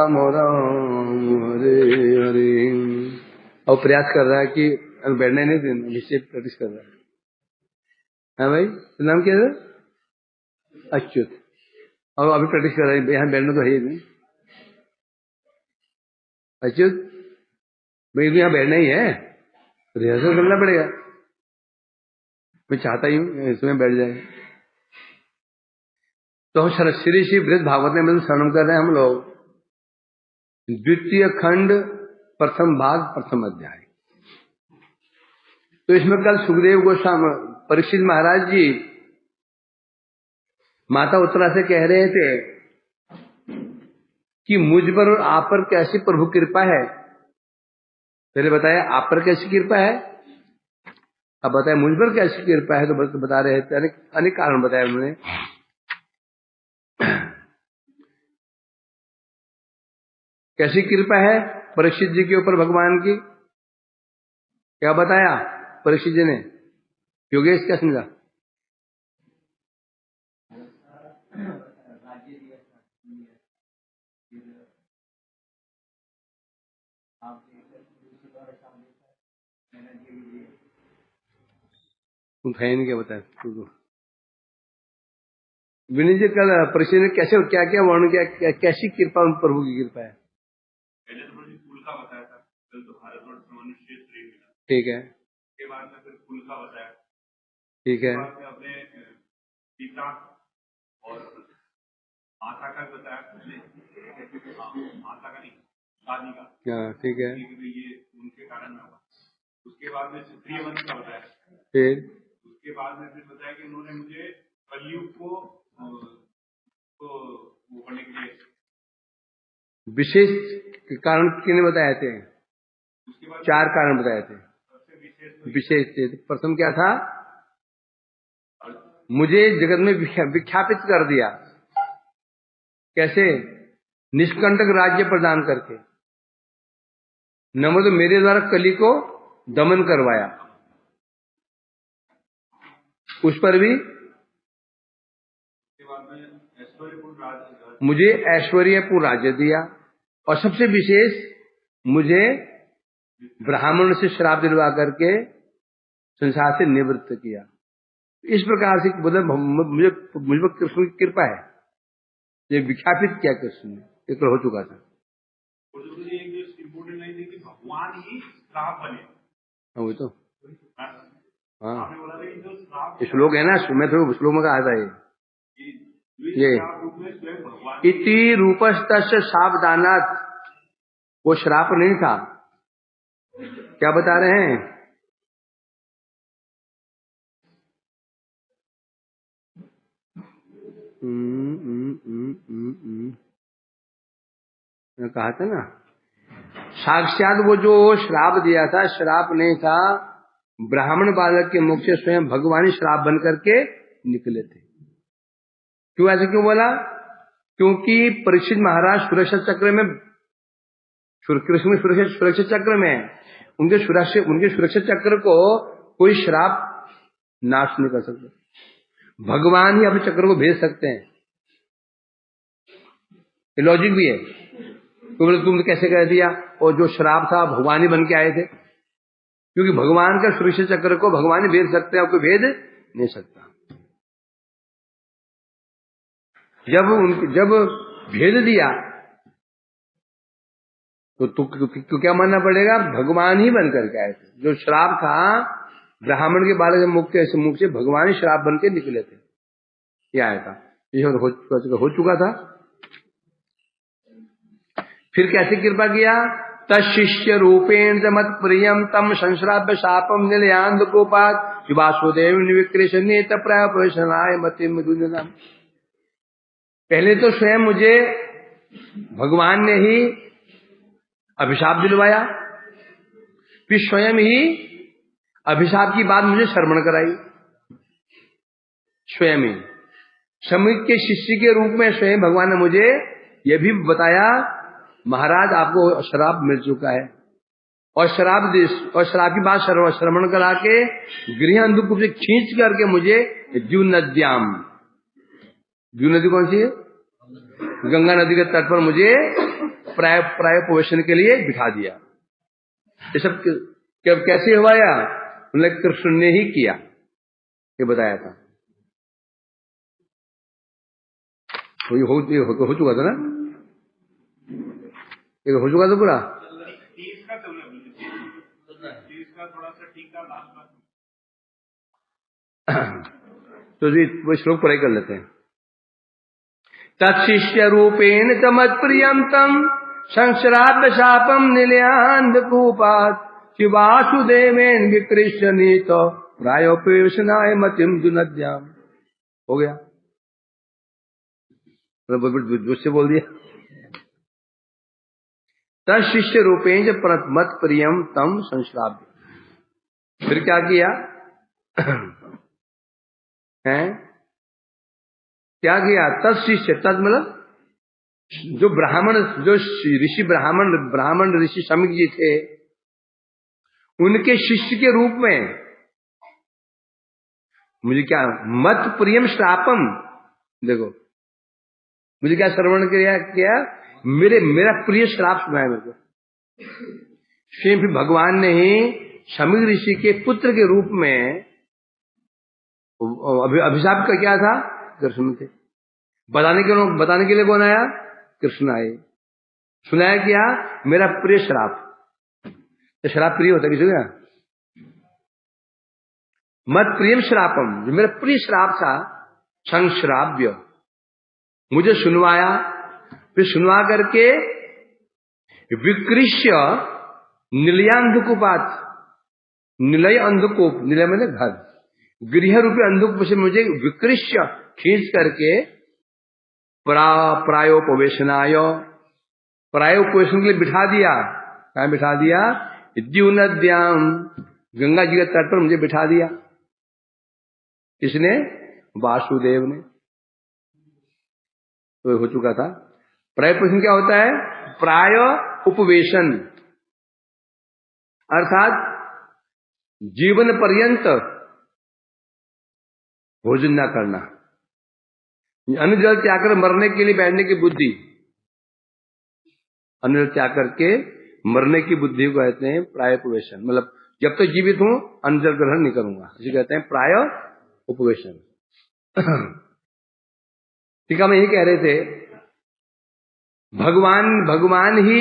राम राम हरे हरे। और प्रयास कर रहा है कि बैठना ही नहीं देना, निश्चय प्रैक्टिस कर रहा है। हाँ भाई, तो नाम क्या है? अच्युत। और अभी प्रैक्टिस कर रहा है, यहाँ बैठना तो है ही नहीं। अच्युत भाई, यहाँ बैठना ही है, रिहर्सल करना पड़ेगा। मैं चाहता ही हूँ इसमें बैठ जाए। तो श्री श्री बृहद भागवत में श्रवण कर रहे हैं हम लोग, द्वितीय खंड प्रथम भाग प्रथम अध्याय। तो इसमें कल सुखदेव गोस्वामी परीक्षित महाराज जी माता उत्तरा से कह रहे थे कि मुझ पर और आप पर कैसी प्रभु कृपा है। पहले बताया आप पर कैसी कृपा है, अब बताया मुझ पर कैसी कृपा है। तो बता रहे थे, अनेक कारण बताया उन्होंने। कैसी कृपा है परीक्षित जी के ऊपर भगवान की, क्या बताया परीक्षित जी ने? योगेश क्या समझा? क्या बताया विनय जी? कल परीक्षित ने कैसे क्या क्या वर्णन किया, कैसी कृपा उन प्रभु की कृपा है? पहले तो मुझे फूल का बताया था, कल तो भारतवर्ष मनुष्य श्री मिला। ठीक है। उसके बाद में फिर फूल का बताया। ठीक है। बाद में अपने पिता और माता का बताया, माता का नहीं, शादी का। हाँ ठीक है। ये उनके कारण में हुआ। उसके बाद में क्षत्रिय वंश का बताया। फिर उसके बाद में फिर बताया कि उन्होंने मुझे कलयुग को वो करने के लिए विशेष कारण किन्हें बताए थे? उसके बाद 4 कारण बताए थे। विशेष थे। प्रथम क्या था? मुझे जगत में विख्यापित कर दिया। कैसे? निष्कंटक राज्य प्रदान करके। नंबर 2, मेरे द्वारा कली को दमन करवाया। उस पर भी मुझे ऐश्वर्यपूर्ण राज्य दिया। और सबसे विशेष मुझे ब्राह्मण से श्राप दिलवा करके संसार से निवृत्त किया। इस प्रकार से मतलब मुझे पर कृष्ण की कृपा है, ये विख्यापित किया कृष्ण ने, एक हो चुका था। और दूसरी एक जो इम्पोर्टेंट लाइन थी कि भगवान ही श्राप बने। वो तो हाँ, आपने बोला था कि जो श्राप श्लोक है ना, मैं तो श्लोक में कहा था ये इति रूपस्तस्य सावधानात्, वो श्राप नहीं था। क्या बता रहे हैं? कहा था ना, साक्षात वो जो श्राप दिया था, श्राप नहीं था, ब्राह्मण बालक के मुख से स्वयं भगवान ही श्राप बन करके निकले थे। क्यों ऐसे क्यों बोला? क्योंकि परीक्षित महाराज सुरक्षा चक्र में, कृष्ण सुरक्षा चक्र में, उनके सुरक्षा चक्र को कोई श्राप नाश नहीं कर सकता। भगवान ही अपने चक्र को भेज सकते हैं। ये लॉजिक भी है। तुमने कैसे कह दिया? और जो श्राप था भगवान ही बन के आए थे, क्योंकि भगवान का सुरक्षा चक्र को भगवान ही भेज सकते हैं, कोई भेद नहीं सकता। जब भेद दिया तो क्या मानना पड़ेगा? भगवान ही बन करके आए थे। जो श्राप था ब्राह्मण के बालक के मुख से भगवान ही श्राप बन के निकले थे, ये आया था, ये हो चुका था। फिर कैसे कृपा किया? तशिष्य रूपेण मत प्रियम तम संश्राव्य शापम निलयांध गोपात वासुदेव निविक्रेशने तप्राय प्रवेशनाय मतिम दुनिया। पहले तो स्वयं मुझे भगवान ने ही अभिशाप दिलवाया, फिर स्वयं ही अभिशाप की बात मुझे श्रवण कराई। स्वयं ही समीप के शिष्य के रूप में स्वयं भगवान ने मुझे यह भी बताया, महाराज आपको श्राप मिल चुका है। और श्राप की बात श्रवण करा के गृह अंधकूप से खींच करके मुझे द्युनद्याम, द्यू नदी कौन सी है? गंगा नदी के तट पर मुझे प्रायोपवेशन के लिए बिठा दिया। ये सब कैसे हुआ? या कृष्ण ने ही किया, ये बताया था। हो चुका था ना, ये हो चुका था पूरा। 30 का थोड़ा सा ठीक था लास्ट में। तो वो श्लोक पढ़ाई कर लेते हैं। तत्शिष्य रूपेण तमत्प्रियम तम संश्राव्य शापम निलयांधकूपात् शिवासुदेवेन विकृष्य नीतो प्रायोपवेशनाय मतिम जुनद्याम। हो गया, से बोल दिया। तत्शिष्य रूपेण मत प्रियम तम संश्राव्य। फिर क्या किया है? क्या किया? तत्शिष्य, तद मतलब जो ब्राह्मण, जो ऋषि ब्राह्मण ऋषि शमीक जी थे, उनके शिष्य के रूप में मुझे क्या मत प्रियम श्रापम, देखो मुझे क्या श्रवण किया, मेरा प्रिय श्राप सुनाया मेरे को। स्वयं भगवान ने ही शमीक ऋषि के पुत्र के रूप में अभिशाप का क्या था? कृष्ण थे। बताने के लिए कौन आया? कृष्ण आए। सुनाया क्या? मेरा प्रिय श्राप। तो श्राप प्रिय होता किसी का? मत प्रियम श्रापम, जो मेरा प्रिय श्राप था, संश्राव्य, मुझे सुनवाया। फिर सुनवा करके विकृष्य निलयांधकूपात, निलय अंधकूप, निलय मतलब घर, गृह रूपी अंधकूप से मुझे विकृष्य खींच करके प्रायोपवेशनाय, प्रायोपवेशन के लिए बिठा दिया। क्या बिठा दिया? द्यूनद्याम, गंगा जी के तट पर मुझे बिठा दिया। किसने? वासुदेव ने। तो हो चुका था। प्रायोपवेशन क्या होता है? प्राय उपवेशन, अर्थात जीवन पर्यंत भोजन न करना, अन्न जल त्याग कर मरने के लिए बैठने की बुद्धि, अन्न जल त्याग करके मरने की बुद्धि को कहते हैं प्रायोपवेशन। मतलब जब तक जीवित हूं अन्न जल ग्रहण नहीं करूंगा, इसे कहते हैं प्राय उपवेशन। ठीक है, मैं यही कह रहे थे, भगवान ही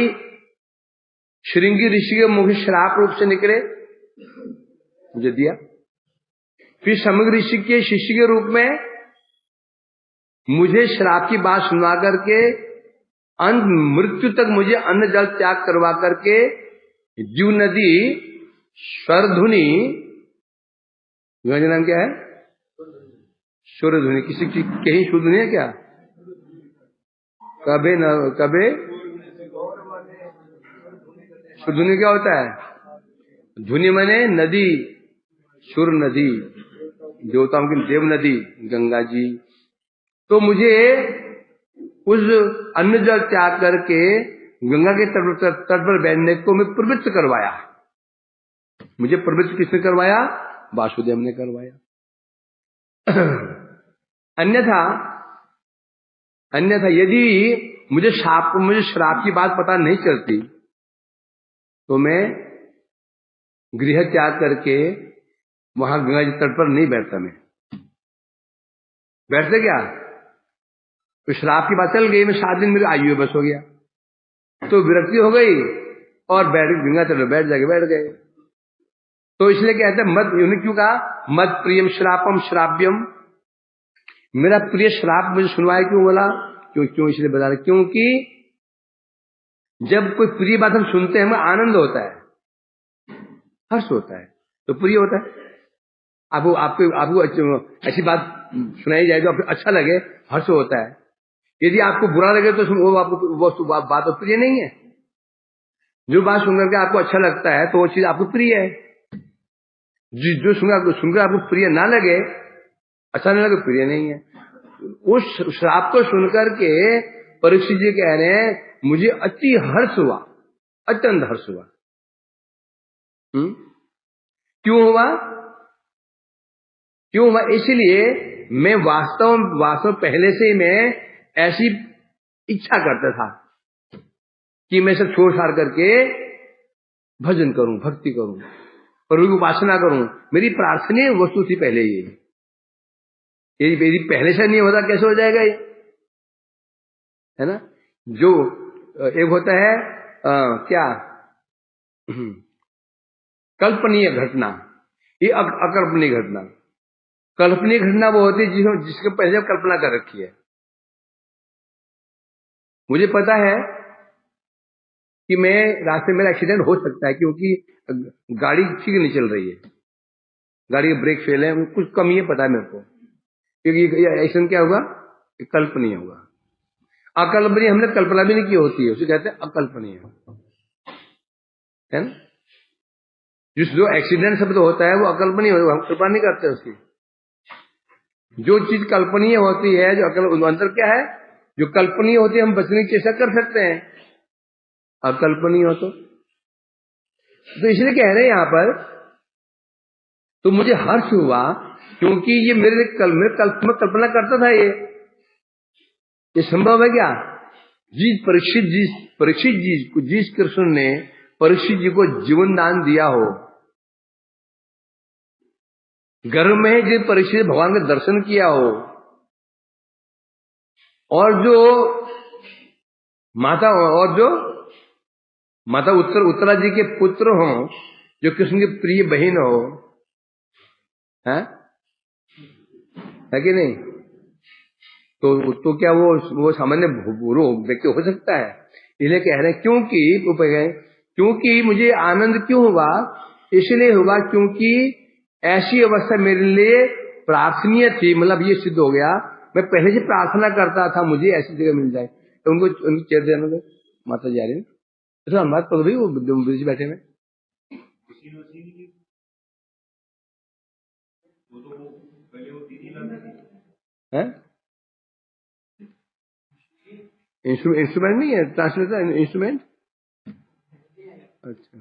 श्रृंगी ऋषि के मुख श्राप रूप से निकले, मुझे दिया। फिर शमीक ऋषि के शिष्य के रूप में मुझे श्राप की बात सुनवा करके मृत्यु तक मुझे अन्न जल त्याग करवा करके जीव नदी स्वरधुनी, नाम क्या है? स्वरधुनी। किसी की कहीं शुद्ध नहीं है क्या? कबे न कबे स्वरधुनी क्या होता है? धुनी मने नदी, सुर नदी, देवताओं की देव नदी गंगा जी। तो मुझे उस अन्न जल त्याग करके गंगा के तट पर बैठने को मैं प्रवृत्त करवाया। मुझे प्रवृत्त किसने करवाया? वासुदेव ने करवाया। अन्यथा यदि मुझे श्राप की बात पता नहीं चलती तो मैं गृह त्याग करके वहां गंगा जी तट पर नहीं बैठता। मैं बैठते क्या? तो श्राप की बात चल गई, मैं 7 दिन मेरी आयु बस हो गया, तो विरक्ति हो गई और गंगा तट पर बैठ गए। तो इसलिए कहते हैं मत, उन्होंने क्यों कहा मत प्रियम श्रापम श्राव्यम, मेरा प्रिय श्राप मुझे सुनवाया। क्यों बोला? क्यों इसलिए बता रहे, क्योंकि जब कोई प्रिय बात हम सुनते हैं हमें आनंद होता है, हर्ष होता है, तो प्रिय होता है। आपको ऐसी बात सुनाई जाए तो आपको अच्छा लगे, हर्ष होता है। यदि आपको बुरा लगे तो वो बात तो प्रिय नहीं है। जो बात सुनकर के आपको अच्छा लगता है तो वो चीज आपको प्रिय है। जो सुनकर आपको प्रिय ना लगे, अच्छा नहीं लगे, प्रिय नहीं है। उस श्राप को सुनकर के परीक्षित जी कह रहे हैं मुझे अति हर्ष हुआ, अत्यंत हर्ष हुआ। क्यों हुआ? इसलिए मैं वास्तव पहले से ही मैं ऐसी इच्छा करता था कि मैं सब छोड़ छाड़ करके भजन करूं, भक्ति करूं, प्रभु की उपासना करूं। मेरी प्रार्थनीय वस्तु थी पहले ये मेरी पहले से नहीं होता कैसे हो जाएगा ये, है ना। जो एक होता है क्या कल्पनीय घटना, ये अकल्पनीय घटना। कल्पनीय घटना वो होती है जिसके पहले कल्पना कर रखी है। मुझे पता है कि मैं रास्ते में मेरा एक्सीडेंट हो सकता है क्योंकि गाड़ी ठीक नहीं चल रही है, गाड़ी के ब्रेक फेल है, कुछ कमी है पता है मेरे को, क्योंकि एक्सीडेंट क्या होगा, कल्पनीय होगा। अकल्पनीय हमने कल्पना भी नहीं की होती है, उसे कहते हैं अकल्पनीय, है ना। जो एक्सीडेंट शब्द होता है वो अकल्पनीय होता है, हम कल्पना नहीं करते उसकी। जो चीज कल्पनीय होती है, जो अंतर क्या है, जो कल्पनीय होती है हम बचने की चेष्टा कर सकते हैं, अकल्पनीय हो तो इसलिए कह रहे हैं यहां पर, तो मुझे हर्ष हुआ क्योंकि ये मेरे कल्पना करता था ये संभव है क्या। परीक्षित जी जिस कृष्ण ने परीक्षित जी को जीवन दान दिया हो, गर्भ में जिस परीक्षित भगवान का दर्शन किया हो, और जो माता उत्तरा जी के पुत्र हो, जो कृष्ण की प्रिय बहन हो, है कि नहीं, तो क्या वो सामान्य व्यक्ति हो सकता है। इसलिए कह रहे हैं क्योंकि मुझे आनंद क्यों हुआ, इसलिए हुआ क्योंकि ऐसी अवस्था मेरे लिए प्रार्थनीय थी। मतलब ये सिद्ध हो गया, मैं पहले से प्रार्थना करता था मुझे ऐसी जगह मिल जाए। तो उनकी चेयर देना माता जी आ रही है, तो हम बात करो भाई, वो ब्रिज बैठे में है, इंस्ट्रूमेंट नहीं है, ट्रांसलेटर इंस्ट्रूमेंट। अच्छा,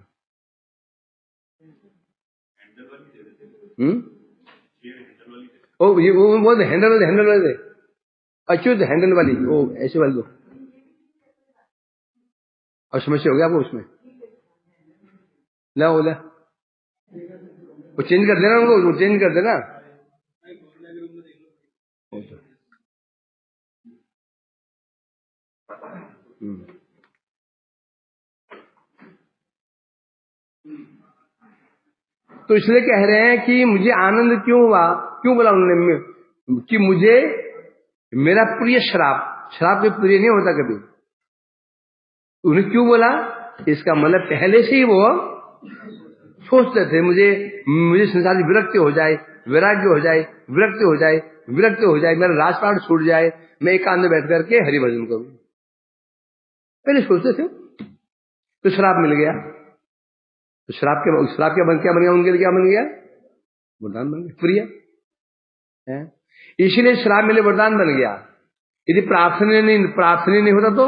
ओ ये वो हैंडल वाले थे। अच्छा, हैंडल वाली, ओ ऐसे वाली दो। और समस्या हो गया आपको उसमें, ला वो चेंज कर देना, उनको चेंज कर देना। तो इसलिए कह रहे हैं कि मुझे आनंद क्यों हुआ, क्यों बोला उन्होंने कि मुझे मेरा प्रिय शराब के प्रिय नहीं होता कभी। उन्हें क्यों बोला, इसका मतलब पहले से ही वो सोचते थे मुझे संसार की विरक्ति हो जाए, वैराग्य हो जाए, विरक्ति हो जाए, मेरा राजपाट छूट जाए, मैं एकांत में बैठ करके हरि भजन करूं, पहले सोचते थे। तो शराब मिल गया, तो शराब क्या बन गया, उनके लिए क्या बन गया, वरदान बन गया, प्रिय है। इसीलिए शराब मिले वरदान बन गया। यदि प्रार्थना नहीं होता तो,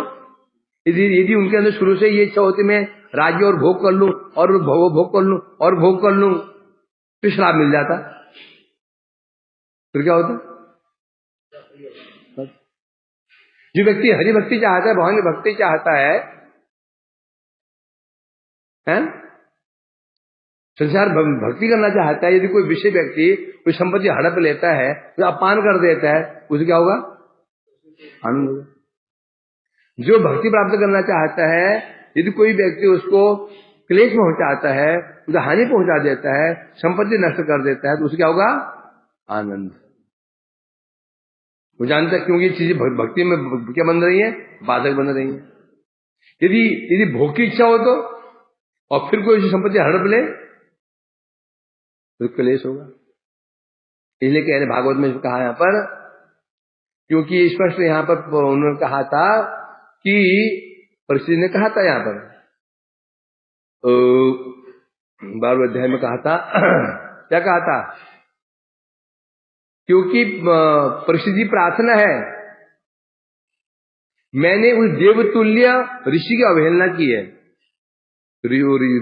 यदि उनके अंदर शुरू से ये इच्छा होती मैं राज्य और भोग कर लूं और भोग कर लूं और भोग कर लूं, तो शराब मिल जाता, फिर क्या होता। जो व्यक्ति हरि भक्ति चाहता है, भगवान की भक्ति चाहता है, संसार भक्ति करना चाहता है, यदि कोई विषय व्यक्ति कोई संपत्ति हड़प लेता है, तो अपमान कर देता है, उसे क्या होगा, आनंद होगा। जो भक्ति प्राप्त करना चाहता है, यदि कोई व्यक्ति उसको क्लेश पहुंचाता है, उसे हानि पहुंचा देता है, संपत्ति नष्ट कर देता है, तो उसे क्या होगा, आनंद। वो जानता है क्योंकि ये चीजें भक्ति में क्या बन रही है, बाधक बन रही है। यदि भोग की इच्छा हो तो, और फिर कोई संपत्ति हड़प ले, तो क्लेश होगा। इसलिए कह रहे भागवत में कहा यहां पर, क्योंकि स्पष्ट यहां पर उन्होंने कहा था कि परिस्थिति ने कहा था यहां पर 12वें अध्याय में कहा था क्या कहा था, क्योंकि परिस्थिति प्रार्थना है, मैंने उस देवतुल्य ऋषि की अवहेलना की है।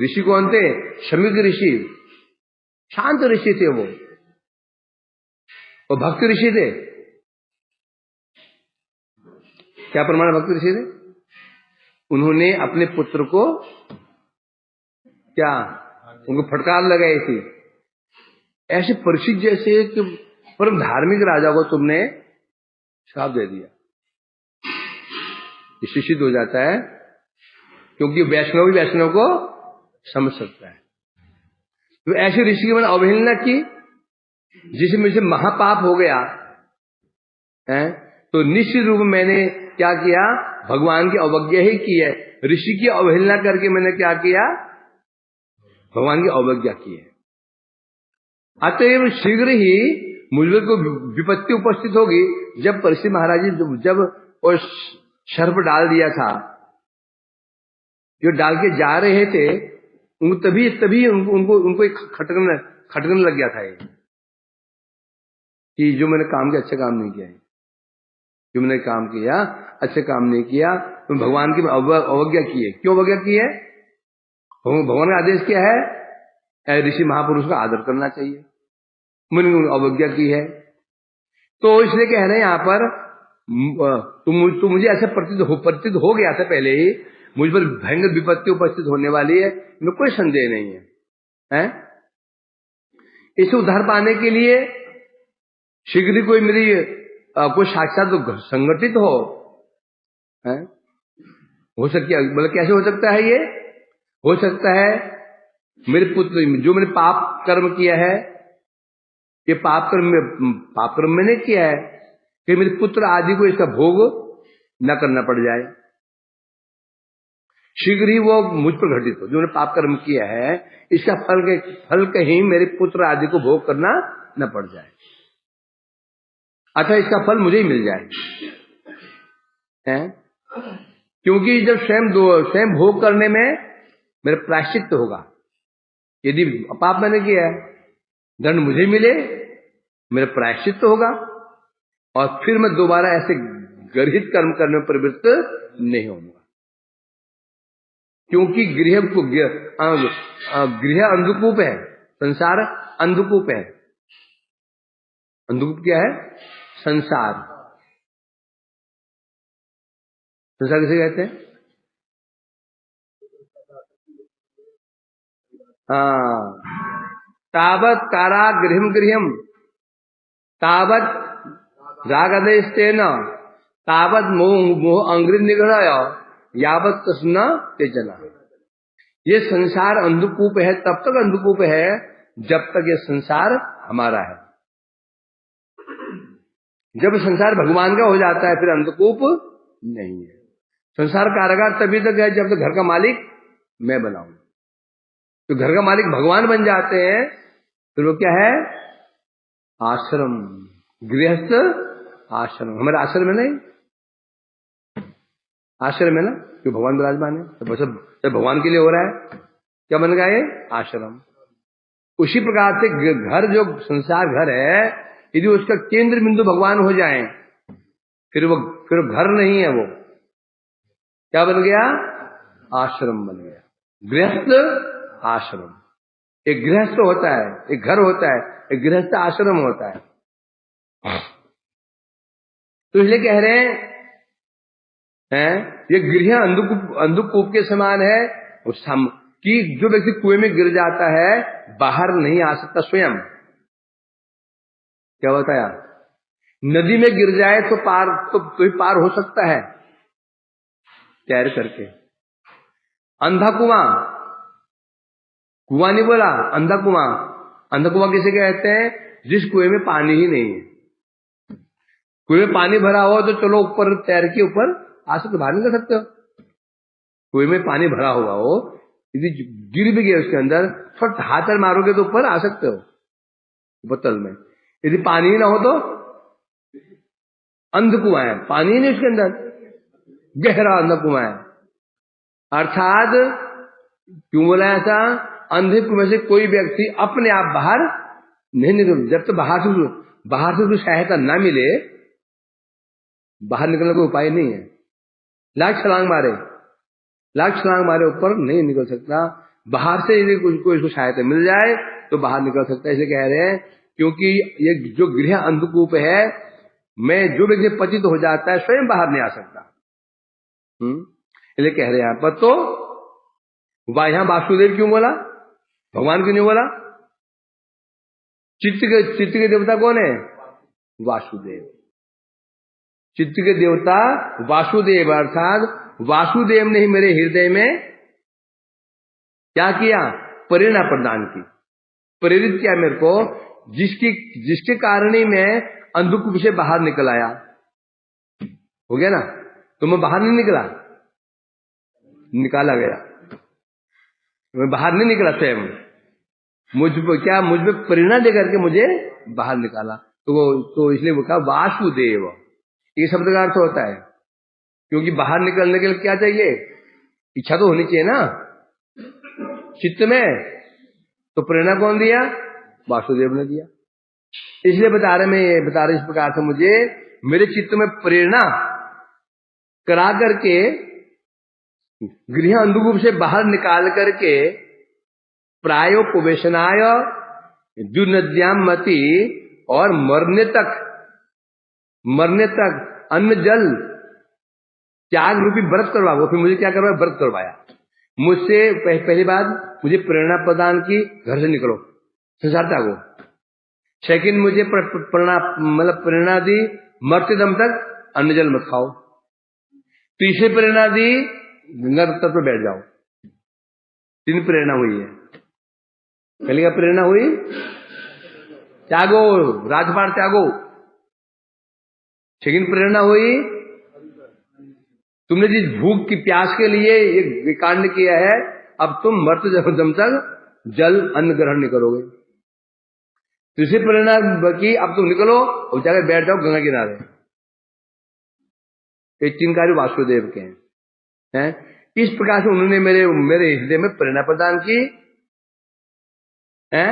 ऋषि कौन थे, शमीक ऋषि, शांत ऋषि थे वो भक्त ऋषि थे। क्या प्रमाण भक्त ऋषि थे, उन्होंने अपने पुत्र को क्या उनको फटकार लगाई थी। ऐसे परीक्षित जैसे कि परम धार्मिक राजा को तुमने श्राप दे दिया, इससे सिद्ध हो जाता है, क्योंकि वैष्णव भी वैष्णव को समझ सकता है। तो ऐसे ऋषि की मैंने अवहेलना की, जिसमें मुझे महापाप हो गया है, तो निश्चित रूप में मैंने क्या किया, भगवान की अवज्ञा ही की है। ऋषि की अवहेलना करके मैंने क्या किया, भगवान की अवज्ञा की है। अतएव शीघ्र ही मुझे को विपत्ति उपस्थित होगी। जब परीक्षित महाराज जी जब वो सर्प डाल दिया था, जो डाल के जा रहे थे, उनको तभी उनको एक खटकने लग गया था ये, कि जो मैंने काम किया अच्छा काम नहीं किया है, जो मैंने काम किया अच्छे काम नहीं किया, तो भगवान की अवज्ञा की है। क्यों अवज्ञा की है? भगवान का आदेश क्या है, ऋषि महापुरुष का आदर करना चाहिए, मैंने अवज्ञा की है। तो इसलिए कह रहे हैं यहाँ पर, तो मुझे ऐसा प्रतीत हो गया था पहले ही, मुझ पर भयंकर विपत्ति उपस्थित होने वाली है, इनमें कोई संदेह नहीं है, इसे उद्धार पाने के लिए शीघ्र ही कोई मेरी कोई साक्षात संगठित हो सकती है। मतलब कैसे हो सकता है? ये हो सकता है मेरे पुत्र, जो मैंने पाप कर्म किया है, ये पाप कर्म मैंने किया है, कि मेरे पुत्र आदि को इसका भोग न करना पड़ जाए, शीघ्र ही वो मुझ पर घटित हो। जो मैंने पाप कर्म किया है, इसका फल कहीं मेरे पुत्र आदि को भोग करना न पड़ जाए, अतः इसका फल मुझे ही मिल जाए, क्योंकि जब स्वयं भोग करने में मेरा प्रायश्चित होगा। यदि पाप मैंने किया है, दंड मुझे मिले, मेरा प्रायश्चित होगा, और फिर मैं दोबारा ऐसे गर्हित कर्म करने में प्रवृत्त नहीं होऊंगा, क्योंकि गृह अंधकूप है, संसार अंधकूप है। अंधकूप क्या है? संसार। संसार किसे कहते हैं? तावत कारागृहम तावत रागदेस्तेन तावत मोह अंग्रि निग्रह यावत तस्ना तेजना। ये संसार अंधकूप है, तब तक अंधकूप है जब तक ये संसार हमारा है। जब संसार भगवान का हो जाता है, फिर अंधकूप नहीं है। संसार कारागार तभी तक है जब तक घर का मालिक मैं बनाऊं। तो घर का मालिक भगवान बन जाते हैं, फिर वो क्या है? आश्रम, गृहस्थ आश्रम। हमारे आश्रम में नहीं, आश्रम है ना, जो भगवान विराजमान है, तो सब भगवान के लिए हो रहा है। क्या बन गया ये? आश्रम। उसी प्रकार से घर, जो संसार घर है, यदि उसका केंद्र बिंदु भगवान हो जाए, फिर घर नहीं है, वो क्या बन गया? आश्रम बन गया, गृहस्थ आश्रम। एक गृहस्थ होता है, एक घर होता है, एक गृहस्थ आश्रम होता है। तो इसलिए कह रहे हैं ये गृह अंधकूप के समान है, कि जो व्यक्ति कुएं में गिर जाता है बाहर नहीं आ सकता स्वयं। क्या बताया? नदी में गिर जाए तो ही पार हो सकता है तैर करके। अंधा कुआं नहीं बोला, अंधा कुआं। अंधा कुआं किसे कहते हैं? जिस कुएं में पानी ही नहीं है। कुएं में पानी भरा हो तो चलो ऊपर तैर के ऊपर आ सकते, बाहर निकल सकते हो। कुएं में पानी भरा हुआ हो, यदि गिर भी गए उसके अंदर, थोड़ा हाथ मारोगे तो ऊपर आ सकते हो बोतल में। यदि पानी ना हो तो अंध कुआं है, पानी ही नहीं उसके अंदर, गहरा अंधा कुआं है। अर्थात क्यों बोला ऐसा? अंधे कुएं से कोई व्यक्ति अपने आप बाहर नहीं निकल, जब तक बाहर से कोई सहायता ना मिले, बाहर निकलने का उपाय नहीं है। लाख छलांग मारे ऊपर नहीं निकल सकता। बाहर से यदि कोई उसको सहायता मिल जाए तो बाहर निकल सकता है। इसे कह रहे हैं क्योंकि ये जो गृह अंधकूप है, में जो व्यक्ति पतित हो जाता है स्वयं बाहर नहीं आ सकता। इसलिए कह रहे हैं यहाँ पर, तो यहां वासुदेव क्यों बोला, भगवान क्यों नहीं बोला? चित्त के देवता कौन है? वासुदेव। चित्त के देवता वासुदेव, अर्थात वासुदेव ने ही मेरे हृदय में क्या किया? प्रेरणा प्रदान की, प्रेरित किया मेरे को, जिसके कारण ही मैं अंधकूप से बाहर निकल आया। हो गया ना? तो मैं बाहर नहीं निकला, निकाला गया। मैं बाहर नहीं निकला, स्वयं मुझ में प्रेरणा देकर के मुझे बाहर निकाला। तो इसलिए वो कहा वासुदेव। ये शब्द का अर्थ होता है, क्योंकि बाहर निकलने के लिए क्या चाहिए? इच्छा तो होनी चाहिए ना चित्त में। तो प्रेरणा कौन दिया? वासुदेव ने दिया। इसलिए बता रहे इस प्रकार से मुझे मेरे चित्त में प्रेरणा करा करके गृह अंधकूप से बाहर निकाल करके प्रायोपवेशनाय दुर्नद्याम मति, और मरने तक अन्न जल त्याग रूपी व्रत करवाओ। फिर मुझे क्या करवाया? व्रत करवाया मुझसे। पहली बात मुझे प्रेरणा प्रदान की, घर से निकलो, संसार त्यागो। सेकंड मुझे प्रेरणा दी, मरते दम तक अन्न जल मत खाओ। तीसरी प्रेरणा दी, गंगा तट पर बैठ जाओ। 3 प्रेरणा हुई है। पहली का प्रेरणा हुई त्यागो, राजपाट त्यागो। सेकंड प्रेरणा हुई तुमने जिस भूख की प्यास के लिए ये कांड किया है, अब तुम मरते दम तक जल अन्न ग्रहण नहीं करोगे। तीसरी प्रेरणा की, अब तुम निकलो और जाकर बैठ जाओ गंगा किनारे। ये 3 कार्य वासुदेव के हैं। इस प्रकार से उन्होंने मेरे हृदय में प्रेरणा प्रदान की है।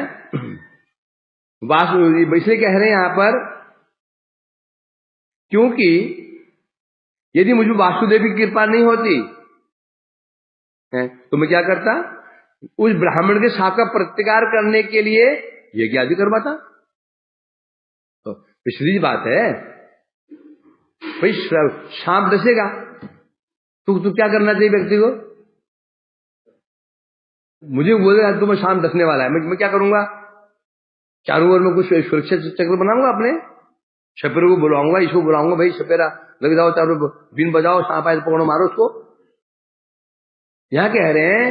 वासुदेव इसलिए कह रहे हैं यहां पर, क्योंकि यदि मुझे वासुदेव की कृपा नहीं होती है, तो मैं क्या करता? उस ब्राह्मण के साथ का प्रतिकार करने के लिए यज्ञ आदि करवाता। तो पिछली बात है भाई, सांप डसेगा तो क्या करना चाहिए व्यक्ति को? मुझे बोलेगा तो मैं सांप डसने वाला है, मैं क्या करूंगा? चारों ओर में कुछ सुरक्षा चक्र बनाऊंगा, अपने छपेरे को बुलाऊंगा, इसको बुलाऊंगा, भाई छपेरा लग जाओ, चारों बीन बजाओ, सांप आए तो पकड़ो, मारो उसको। यहां कह रहे हैं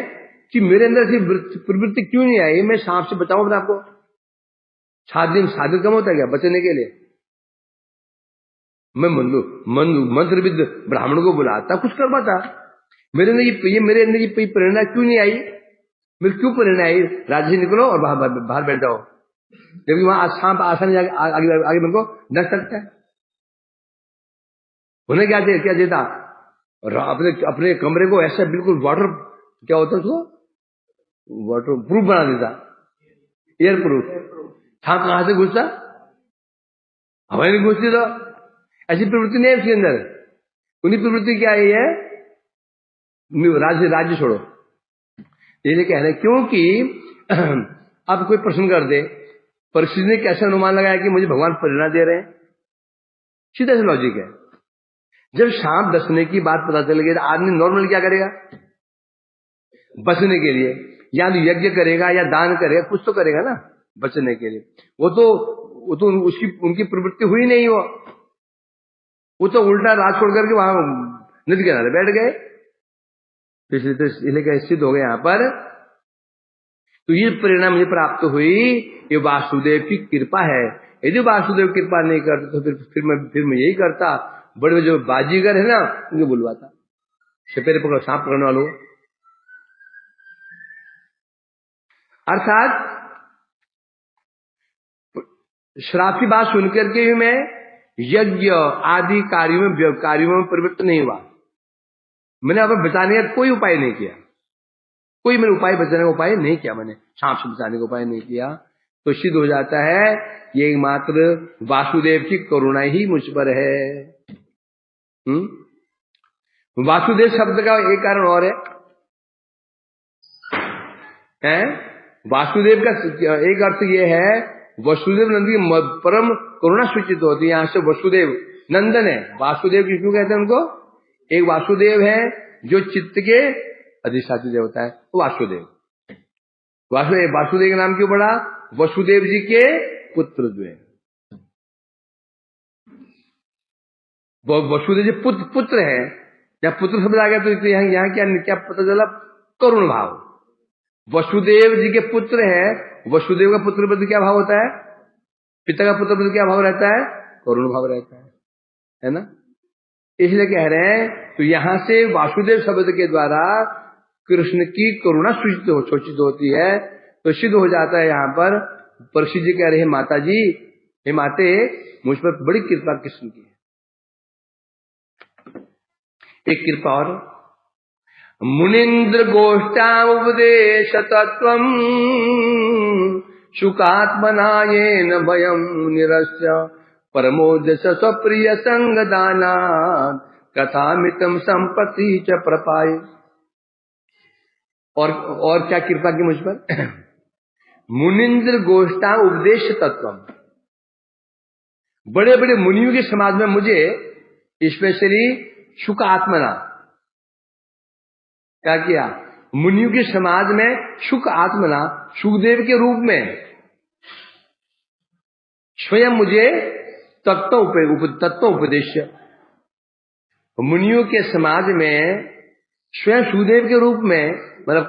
कि मेरे अंदर से प्रवृत्ति क्यों नहीं आई? मैं सांप से बचाऊं अपने आपको। साधन कम होता है क्या बचने के लिए? मैं मंत्रविद ब्राह्मण को बुलाता, कुछ करवाता। मेरे अंदर ये प्रेरणा क्यों नहीं आई? मेरे क्यों प्रेरणा आई? राज्य से निकलो और बाहर बैठ जाओ, जबकि वहां सांप आसानी आगे मेरे को डस सकता है। उन्हें क्या देता? अपने कमरे को ऐसा बिल्कुल वाटर, क्या होता है उसको, वाटर प्रूफ बना देता, एयर प्रूफ। सांप कहां से घुसता? हवा नहीं घुसती। तो ऐसी प्रवृत्ति नहीं है उसके अंदर। उन्हीं प्रवृत्ति क्या है? राज्य छोड़ो। ये कह रहे क्योंकि अब कोई प्रश्न कर दे, परिस्थिति ने कैसे अनुमान लगाया कि मुझे भगवान प्रेरणा दे रहे हैं? सीधा सा लॉजिक है। जब सांप डसने की बात पता चल गई, आदमी नॉर्मल क्या करेगा? बचने के लिए या तो यज्ञ करेगा या दान करेगा, कुछ तो करेगा ना बचने के लिए। वो तो उनकी प्रवृत्ति हुई नहीं। वो तो उल्टा राज छोड़ करके वहां नदी किनारे बैठ गए। इसलिए सिद्ध हो गए यहां पर। तो ये प्रेरणा मुझे प्राप्त हुई, ये वासुदेव की कृपा है। यदि वासुदेव कृपा नहीं करते तो फिर मैं यही करता, बड़े जो बाजीगर है ना उनको बुलवाता, छपेरे पकड़ो, सांप पकड़ने वालों। अर्थात श्राप की बात सुनकर के भी मैं यज्ञ आदि कार्यों में प्रवृत्त नहीं हुआ। मैंने अब बचाने का कोई उपाय नहीं किया, कोई मैंने बचाने का उपाय नहीं किया, मैंने सांप से बचाने का उपाय नहीं किया। तो सिद्ध हो जाता है ये एकमात्र वासुदेव की करुणा ही मुझ पर है। वासुदेव शब्द का एक कारण और है? वासुदेव का एक अर्थ ये है, वसुदेव नंद की परम करुणा सूचित होती है। यहां से वसुदेव नंदन है। वासुदेव क्यों कहते हैं उनको? एक वासुदेव है जो चित्त के अधिष्ठात्री देवता है वो वासुदेव। वासुदेव का नाम क्यों पड़ा? वसुदेव जी के पुत्र जो है, वसुदेव जी पुत्र है। जब पुत्र शब्द आ गया तो यहाँ क्या पता चला? करुण भाव। वसुदेव जी के पुत्र है, वसुदेव का पुत्र प्रति क्या भाव होता है? पिता का पुत्र प्रति क्या भाव रहता है? करुण भाव रहता है ना? इसलिए कह रहे हैं तो यहां से वासुदेव शब्द के द्वारा कृष्ण की करुणा सूचित होती है। तो सिद्ध हो जाता है यहाँ पर परशी जी कह रहे हैं, माता जी, हे माते, मुझ पर बड़ी कृपा कृष्ण की है। एक कृपा और, मुनीन्द्र गोष्ठामुपदेश तत्वं शुकात्मना येन भयं निरस्य परमोदश स्वप्रिय संग दानात् कथामितं संपत्ति च प्रपाय। और क्या कृपा की मुझ पर? मुनीन्द्र गोष्ठा उपदेश तत्वम, बड़े बड़े मुनियों के समाज में मुझे स्पेशली शुक आत्मना क्या किया? मुनियों के समाज में शुक आत्मना, सुखदेव के रूप में स्वयं मुझे तत्व उपदेश। मुनियों के समाज में स्वयं सुखदेव के रूप में, मतलब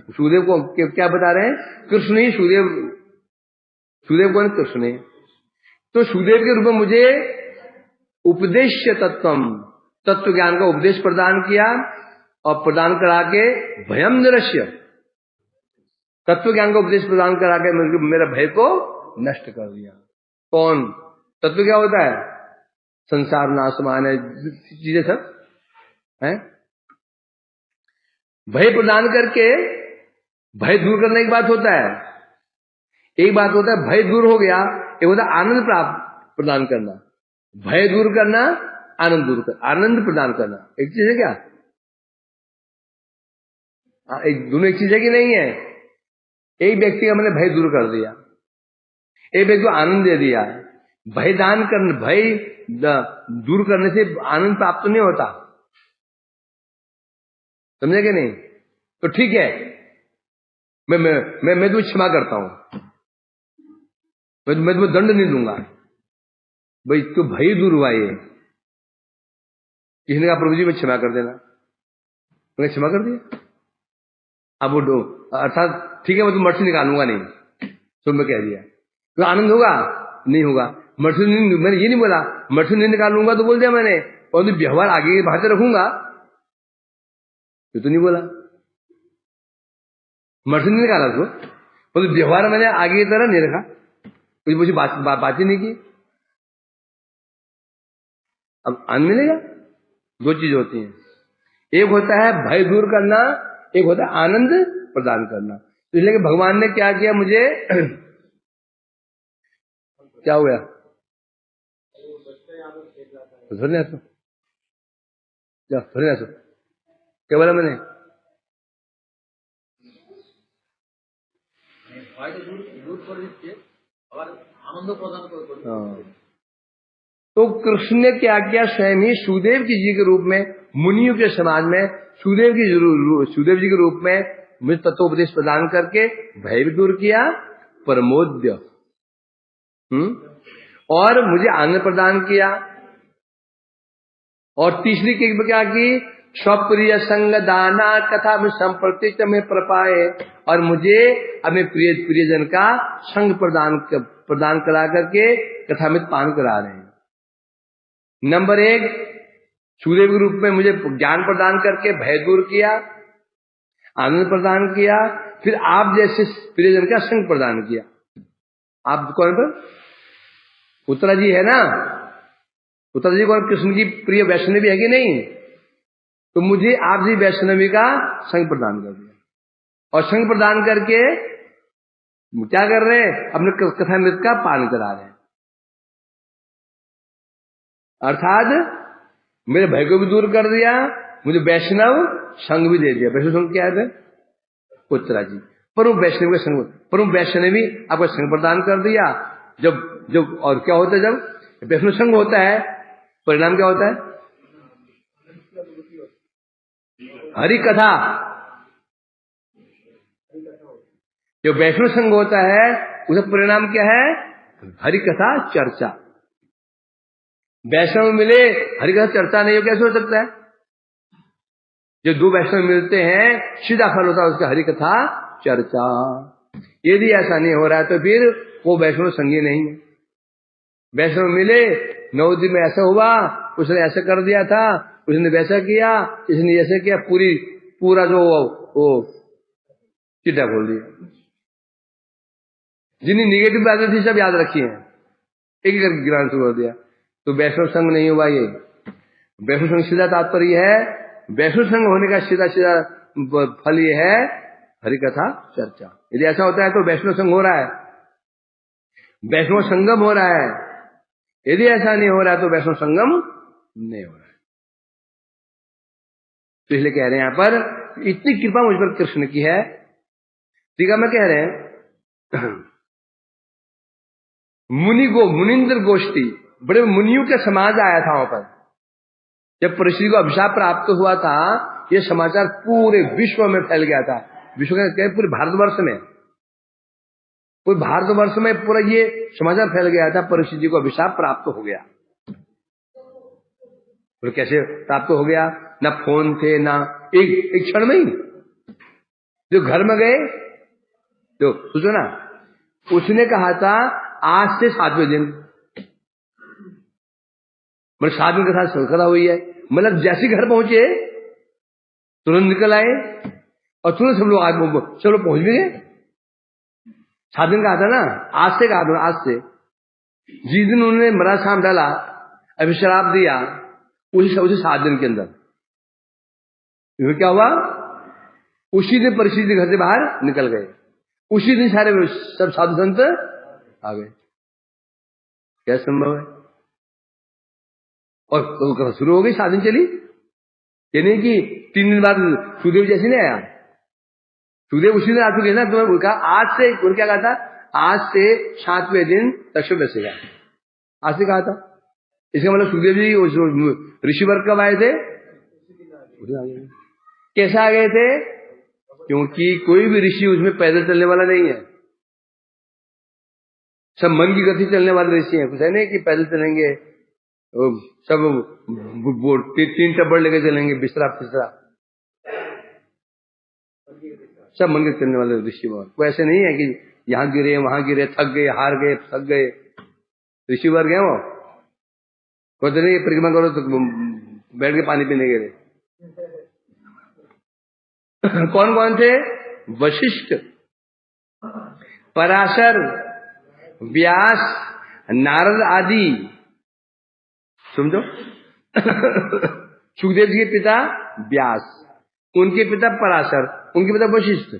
सुखदेव को क्या बता रहे हैं? कृष्ण ही सुखदेव कौन? कृष्ण ही। तो सुखदेव के रूप में मुझे उपदेश तत्वम, तत्व ज्ञान का उपदेश प्रदान किया और प्रदान करा के भयम निरस्य, तत्व ज्ञान का उपदेश प्रदान करा के मेरा भय को नष्ट कर दिया। कौन? तत्व क्या होता है? संसार नाशमान है चीजें सब है। भय प्रदान करके, भय दूर करने की बात होता है, एक बात होता है भय दूर हो गया, एक होता है आनंद प्राप्त प्रदान करना। भय दूर करना, आनंद प्रदान करना एक चीज है क्या? दोनों एक चीज है कि नहीं है? एक व्यक्ति का मैंने भय दूर कर दिया, एक व्यक्ति को आनंद दे दिया। भय दूर करने से आनंद प्राप्त नहीं होता, समझे कि नहीं? तो ठीक है, मैं तुम्हें क्षमा करता हूं, मैं तुम्हें दंड नहीं दूंगा। भाई तो भय दूर हुआ, ये किसी ने कहा प्रभु जी मैं क्षमा कर देना, मैंने क्षमा कर दिया। अब वो अर्थात ठीक है मैं तुम मठ से निकालूंगा नहीं, तो मैं कह दिया तो आनंद होगा? नहीं होगा। मठ से मैंने ये नहीं बोला मठ से नहीं निकालूंगा, तो बोल दिया मैंने, और व्यवहार आगे बाहर से रखूंगा तो नहीं बोला। मठ से नहीं निकाला तो व्यवहार मैंने आगे की तरह नहीं रखा, कुछ मुझे बात ही नहीं की। अब आनंद मिलेगा? दो चीज होती हैं, एक होता है भय दूर करना, एक होता है आनंद प्रदान करना। तो इसलिए भगवान ने क्या किया मुझे क्या हो गया? धोने तो क्या बोला मैंने? तो कृष्ण ने क्या किया? स्वयं ही सुखदेव जी के रूप में मुनियों के समाज में सुखदेव जी के रूप में मुझे तत्वोपदेश प्रदान करके भय भी दूर किया, परमोद्य और मुझे आनंद प्रदान किया। और तीसरी क्या की? स्वप्रिय संग दाना कथा में संप्रति में प्रपाए, और मुझे अपने प्रियजन का संग प्रदान करा करके कथामित पान करा रहे हैं। नंबर 1 सूर्य के रूप में मुझे ज्ञान प्रदान करके भय दूर किया, आनंद प्रदान किया, फिर आप जैसे प्रियजन का संग प्रदान किया। आप कौन पर? उत्तरा जी है ना, उत्तरा जी कौन? कृष्ण की प्रिय वैष्णवी है कि नहीं? तो मुझे आप जी वैष्णवी का संग प्रदान कर दिया, और संग प्रदान करके क्या कर रहे हैं? अपने कथामृत का पालन करा रहे हैं। अर्थात मेरे भय को भी दूर कर दिया, मुझे वैष्णव संग भी दे दिया। वैष्णव संग क्या है? उत्तरा जी परम वैष्णव का संग, परम वैष्णवी आपको संग प्रदान कर दिया। जब और क्या होता है? जब वैष्णव संग होता है परिणाम क्या होता है? हरि कथा। जो वैष्णव संघ होता है उसका परिणाम क्या है? हरि कथा चर्चा। वैष्णव मिले हरि कथा चर्चा नहीं हो, कैसे हो सकता है? जो दो वैष्णव मिलते हैं सीधा फल होता है उसका हरि कथा चर्चा। यदि ऐसा नहीं हो रहा है तो फिर वो वैष्णव संगी नहीं है। वैष्णव मिले 9 दिन में ऐसा हुआ, उसने ऐसा कर दिया था, उसने वैसा किया, इसने ऐसा किया, पूरा जो वो चिट्ठा खोल दिया। जिन्हें निगेटिव बातें थी सब याद रखी हैं, एक एक करके गिराना शुरू कर दिया। तो वैष्णव संघ नहीं हुआ। ये वैष्णव संघ सीधा तात्पर्य है, वैष्णव संघ होने का सीधा सीधा फल ये है हरि कथा चर्चा। यदि ऐसा होता है तो वैष्णव संघ हो रहा है, वैष्णव संगम हो रहा है। यदि ऐसा नहीं हो रहा है तो वैष्णव संगम नहीं हो रहा है। तो इसलिए कह रहे हैं यहां पर इतनी कृपा मुझ पर कृष्ण की है। टीका में कह रहे हैं मुनिंद्र गोष्ठी, बड़े मुनियों के समाज आया था वहां पर। जब परीक्षित को अभिशाप प्राप्त हुआ था, यह समाचार पूरे विश्व में फैल गया था। विश्व के पूरे भारतवर्ष में, पूरे भारतवर्ष में पूरा ये समाचार फैल गया था, परीक्षित जी को अभिशाप प्राप्त हो गया। तो कैसे प्राप्त हो गया? ना फोन थे, ना एक क्षण में ही जो घर में गए तो सोचो ना, उसने कहा था आज से 7वें दिन, मतलब 7 दिन के साथ संकथा हुई है। मतलब जैसे घर पहुंचे तुरंत निकल आए और तुरंत सब लोग पहुंच भी गए। 7 दिन कहा था ना, आज से कहा था, आज से। जिस दिन उन्होंने मरा शाम डाला, अभी शराब दिया, उसी 7 दिन के अंदर क्या हुआ? उसी दिन परिस्थिति घर से बाहर निकल गए, उसी दिन सारे सब साधु संत आ गए। क्या संभव है? और कथा शुरू हो गई, 7 दिन चली। ये नहीं कि 3 दिन बाद सुदेव जैसे नहीं आया। सुदेव उसी दिन आ चुके ना, तुम्हें कहा आज से, उन्होंने क्या कहा था? आज से 7वें दिन दक्षिण बसेगा, आज से कहा था। इसका मतलब सुदेव जी ऋषि वर्ग कब आए थे? कैसे आ गए थे? क्योंकि कोई भी ऋषि उसमें पैदल चलने वाला नहीं है, सब मन की गति चलने वाले ऋषि हैं। कुछ है नहीं कि पैदल चलेंगे, सब 3 टब्बड़ लेके चलेंगे, बिस्तरा फिस्तरा, सब मन के चलने वाले ऋषि। वो ऐसे नहीं है कि यहां गिरे वहां गिरे, थक गए, हार गए, थक गए। ऋषि वर्ग है वो। कहते नहीं परिक्रमा करो तो बैठ के पानी पीने गए। कौन कौन थे? वशिष्ठ, पराशर, व्यास, नारद आदि। समझो। सुखदेव जी के पिता व्यास, उनके पिता पराशर, उनके पिता वशिष्ठ।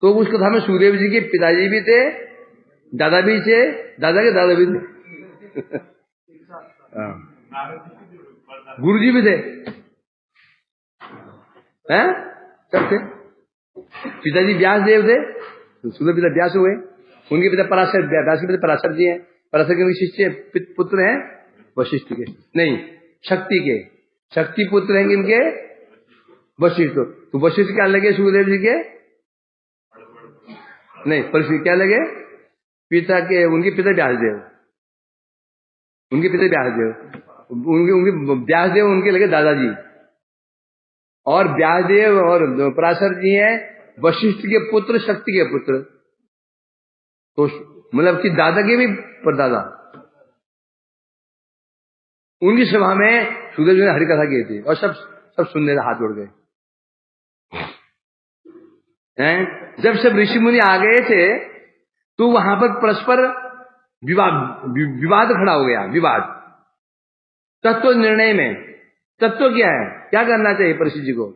तो उस कथा में सुखदेव जी के पिताजी भी थे, दादा भी थे, दादा के दादा भी थे। गुरु जी भी थे, हैं? सब थे। पिताजी व्यास देव थे, सुखदेव पिता व्यास हुए, उनके पिता पराशर, व्यास के पिता पराशर जी हैं। पराशर के शिष्य पुत्र हैं वशिष्ठ के, नहीं शक्ति के, शक्ति पुत्र हैं इनके वशिष्ठ। तो वशिष्ठ क्या लगे सुखदेव जी के? नहीं, परिस्थिति क्या लगे? पिता के, उनके पिता व्यासदेव, उनके पिता व्यासदेव, उनके व्यासदेव उनके लगे दादाजी। और व्यासदेव और पराशर जी हैं वशिष्ठ के पुत्र, शक्ति के पुत्र। तो मतलब कि दादा के भी परदादा। उनकी सभा में सुखदेव जी ने हरि कथा की थी और सब सुनने हाथ जोड़ गए हैं। जब सब ऋषि मुनि आ गए थे तो वहां पर परस्पर विवाद खड़ा हो गया। विवाद तत्व निर्णय में, तत्व क्या है, क्या करना चाहिए परीक्षित जी को?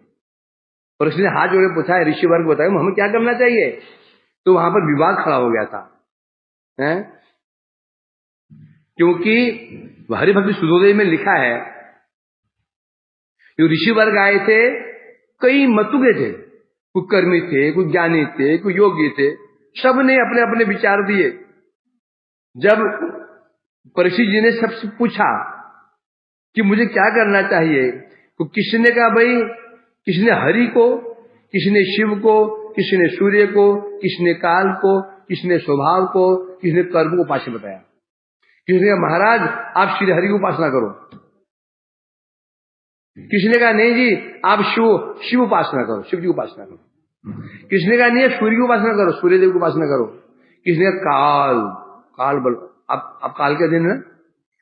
परीक्षित ने हाथ जोड़े पूछा है, ऋषि वर्ग बताए हमें क्या करना चाहिए? तो वहां पर विवाद खड़ा हो गया था, हैं? क्योंकि हरिभक्ति सुधोदय में लिखा है जो ऋषि वर्ग आए थे कई मतों के थे, कोई कर्मी थे, कोई ज्ञानी थे, कोई योगी थे, सबने अपने अपने विचार दिए। जब परीक्षित जी ने सबसे पूछा कि मुझे क्या करना चाहिए, तो किसी ने कहा भाई, किसी ने हरि को, किसी ने शिव को, किसी ने सूर्य को, किसी ने काल को, किसी ने स्वभाव को, किसी ने कर्म को उपास्य बताया। किसी ने कहा महाराज आप श्री हरि की उपासना करो, किसी ने कहा नहीं जी आप शिव उपासना करो, शिव जी की उपासना करो। किसी ने कहा नहीं सूर्य की उपासना करो, सूर्य देव की उपासना करो। किसी ने कहा काल बल, आप काल के दिन है,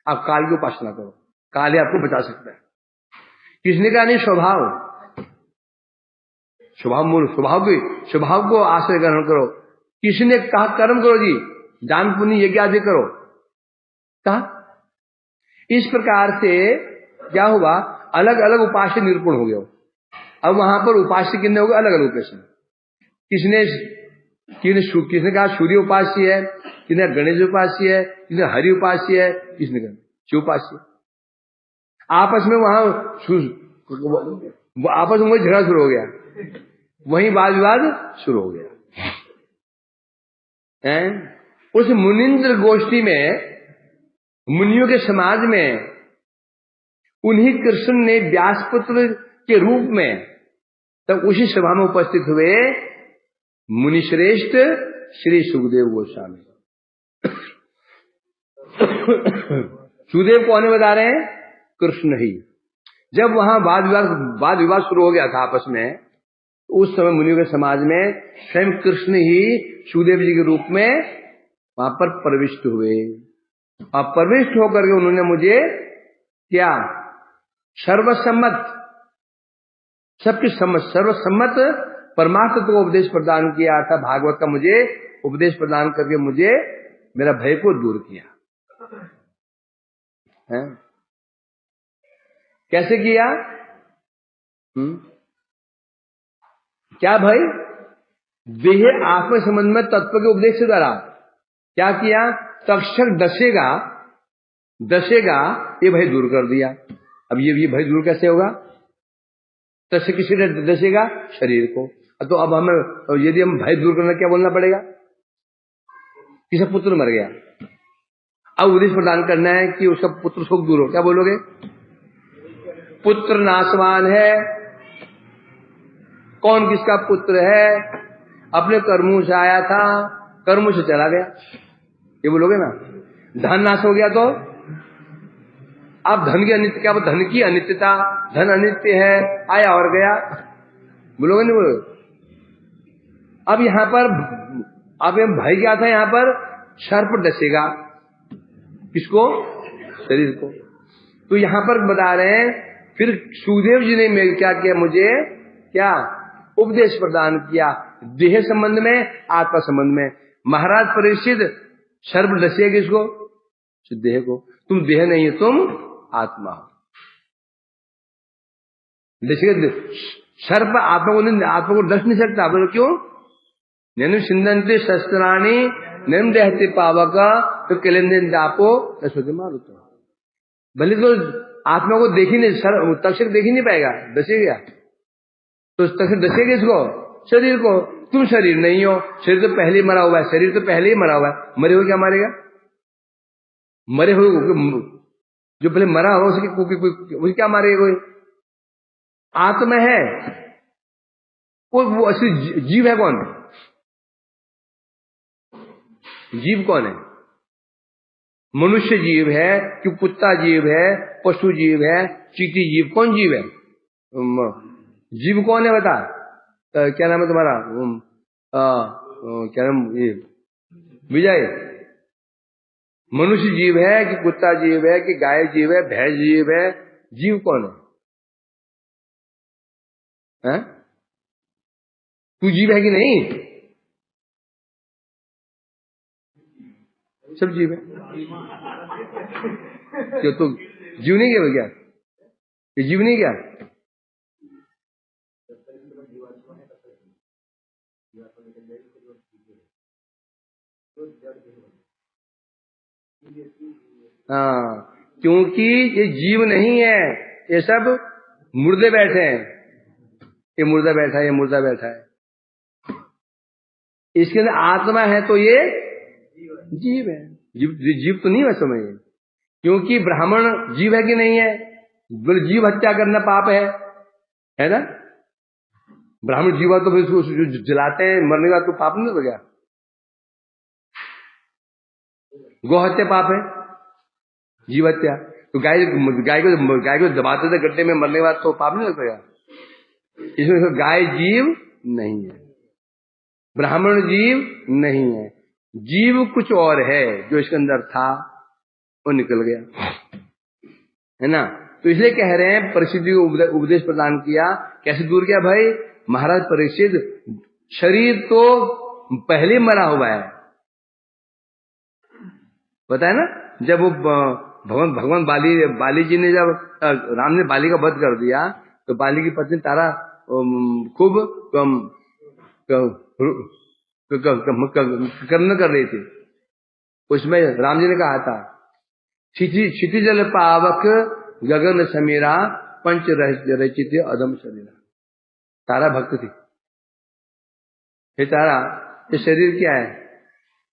आप काल की उपासना करो, काल ही आपको बचा सकता है। किसी ने कहा नहीं स्वभाव को आश्रय ग्रहण करो। किसी ने कहा कर्म करो जी, दान पुण्य यज्ञ आदि करो। कहा इस प्रकार से क्या हुआ, अलग अलग उपास्य निरूपण हो गया। अब वहां पर उपास्य कितने हो गए, अलग अलग उपास्य। किसने कहा सूर्य उपास्य है, किसने गणेश उपास्य है, किसने हरि उपास्य है, किसने कहा शिव उपास्य। आपस में वहां आपस में झगड़ा शुरू हो गया, वहीं वाद विवाद शुरू हो गया। उस मुनिंद्र गोष्ठी में, मुनियों के समाज में, उन्हीं कृष्ण ने व्यासपुत्र के रूप में तब उसी सभा में उपस्थित हुए मुनिश्रेष्ठ श्री सुखदेव गोस्वामी। सुखदेव कौन बता रहे हैं, कृष्ण ही। जब वहां वाद विवाद शुरू हो गया था आपस में, उस समय मुनियों के समाज में स्वयं कृष्ण ही सुखदेव जी के रूप में वहां पर प्रविष्ट हुए। और प्रविष्ट होकर के उन्होंने मुझे क्या सर्वसम्मत परमार्थ को उपदेश प्रदान किया था। भागवत का मुझे उपदेश प्रदान करके मुझे मेरा भय को दूर किया है। कैसे किया? क्या भाई? देह आत्म संबंध में तत्व के उपदेश के द्वारा क्या किया? तक्षक दशेगा ये भय दूर कर दिया। अब ये भय दूर कैसे होगा? तस्य किसी ने दशेगा शरीर को। तो अब हमें यदि हम भय दूर करना, क्या बोलना पड़ेगा? किसी पुत्र मर गया, अब उपदेश प्रदान करना है कि उसका पुत्र शोक दूर हो, क्या बोलोगे? पुत्र नाशवान है। कौन किसका पुत्र है? अपने कर्मों से आया था, कर्मों से चला गया, ये बोलोगे ना। धन नाश हो गया तो अब धन की अनित्य, क्या धन की अनित्यता, धन अनित्य है, आया और गया, बोलोगे नहीं बोलोगे? अब यहां पर अब भय क्या था? यहां पर सर्प डसेगा, किसको? शरीर को। तो यहां पर बता रहे हैं, फिर सुखदेव जी ने क्या किया? मुझे क्या उपदेश प्रदान किया, देह संबंध में, आत्मा संबंध में। महाराज परीक्षित, सर्प डसेगा किसको? देह को। तुम देह नहीं हो, तुम आत्मा हो। डसेगा सर्प आत्मा को डस नहीं सकता। बोलो क्यों? नैनु सिंधंते शस्त्राणी नैन देहते पावक तो किलेंदेन दापो दसोते मारुतो। भले तो आत्मा को देख ही नहीं, तक्षक देख ही नहीं पाएगा, डसेगा। तो तक्षक डसेगा इसको? शरीर को। तुम शरीर नहीं हो, शरीर तो पहले ही मरा हुआ है, शरीर तो पहले ही मरा हुआ है। मरे हुए क्या मारेगा? मरे हुए जो पहले मरा हो उसकी क्या मारेगा कोई? आत्मा है वो असली जीव है। कौन जीव? कौन है? मनुष्य जीव है कि कुत्ता जीव है, पशु जीव है, चींटी जीव? कौन जीव है? जीव कौन है बता? क्या नाम है तुम्हारा? क्या नाम? ये विजय। मनुष्य जीव है कि कुत्ता जीव है कि गाय जीव है, भैंस जीव है? जीव कौन है? तू जीव है कि नहीं? सब जीव है। क्यों तो जीव नहीं क्या? ये जीव नहीं क्या? हाँ, क्योंकि ये जीव नहीं है, ये सब मुर्दे बैठे हैं। ये मुर्दा बैठा है, ये मुर्दा बैठा है। इसके अंदर आत्मा है तो ये जीव है। जीव तो नहीं है समय, क्योंकि ब्राह्मण जीव है कि नहीं है? बोले जीव हत्या करना पाप है ना? ब्राह्मण जीवा तो फिर उसको जलाते हैं, मरने का तो पाप नहीं हो गया? गौ हत्या पाप है, जीव हत्या तो गाय को दबाते थे गड्ढे में, मरने के बाद तो पाप नहीं लगता? इसमें गाय जीव नहीं है, ब्राह्मण जीव नहीं है, जीव कुछ और है जो इसके अंदर था वो निकल गया, है ना? तो इसलिए कह रहे हैं परिस्थिति को उपदेश प्रदान किया। कैसे दूर किया भाई? महाराज परीक्षित, शरीर तो पहले मरा हुआ है, पता है ना? जब वो भगवान बाली जी ने, जब राम ने बाली का वध कर दिया तो बाली की पत्नी तारा खूब कर्म कर रही थी। उसमें राम जी ने कहा था, क्षितिजल पावक गगन समीरा पंच रचित अधम शरीरा। तारा भक्त थी। हे तारा, ये शरीर क्या है?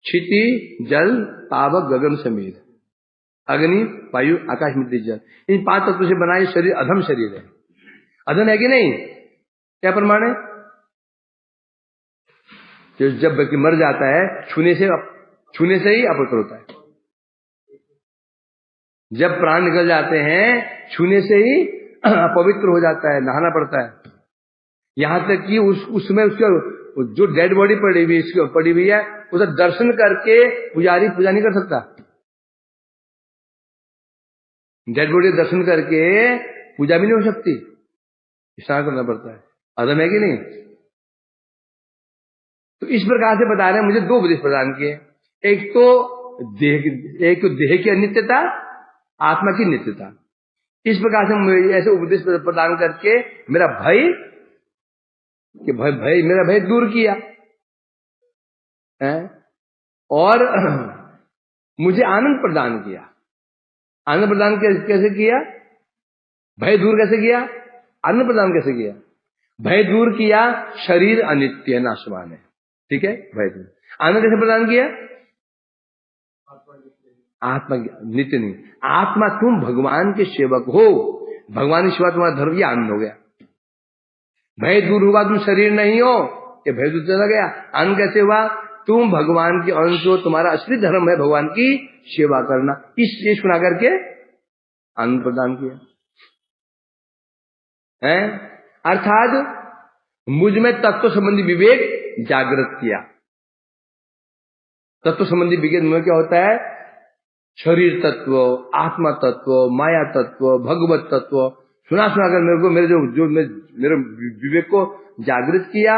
क्षिति जल पावक गगन समीर, अग्नि वायु आकाश मिट्टी जल, इन 5 तत्वों से बना ये शरीर अधम शरीर है। अधम है कि नहीं? क्या प्रमाण है? जब व्यक्ति मर जाता है छूने से ही अपवित्र होता है। जब प्राण निकल जाते हैं छूने से ही अपवित्र हो जाता है, नहाना पड़ता है। यहां तक कि उसमें उसका जो डेड बॉडी पड़ी हुई है उसे दर्शन करके पुजारी पूजा नहीं कर सकता। डेड बॉडी दर्शन करके पूजा भी नहीं हो सकती, स्नान करना पड़ता है। अधम है कि नहीं? तो इस प्रकार से बता रहे हैं, मुझे 2 उपदेश प्रदान किए। एक तो देह की अनित्यता, आत्मा की नित्यता। इस प्रकार से ऐसे उपदेश प्रदान करके मेरा भय मेरा भय दूर किया है और मुझे आनंद प्रदान किया। आनंद प्रदान कैसे किया? भय दूर कैसे किया? आनंद प्रदान कैसे किया? भय दूर किया, शरीर अनित्य नाशवान है, ठीक है, भय दूर। आनंद कैसे प्रदान किया? आत्मा नित्य नहीं, आत्मा तुम भगवान के सेवक हो, भगवान की सेवा तुम्हारा धर्म, ये आनंद हो गया। भय दूर हुआ, तुम शरीर नहीं हो, ये भय दूर चला गया। आनंद कैसे हुआ? तुम भगवान के अंश हो, तुम्हारा असली धर्म है भगवान की सेवा करना। इस चीज सुना करके आनंद प्रदान किया है, अर्थात मुझ में तत्व संबंधी विवेक जागृत किया। तत्व संबंधी विवेक में क्या होता है? शरीर तत्व, आत्मा तत्व, माया तत्व, भगवत तत्व सुना कर मेरे जो मेरे विवेक को जागृत किया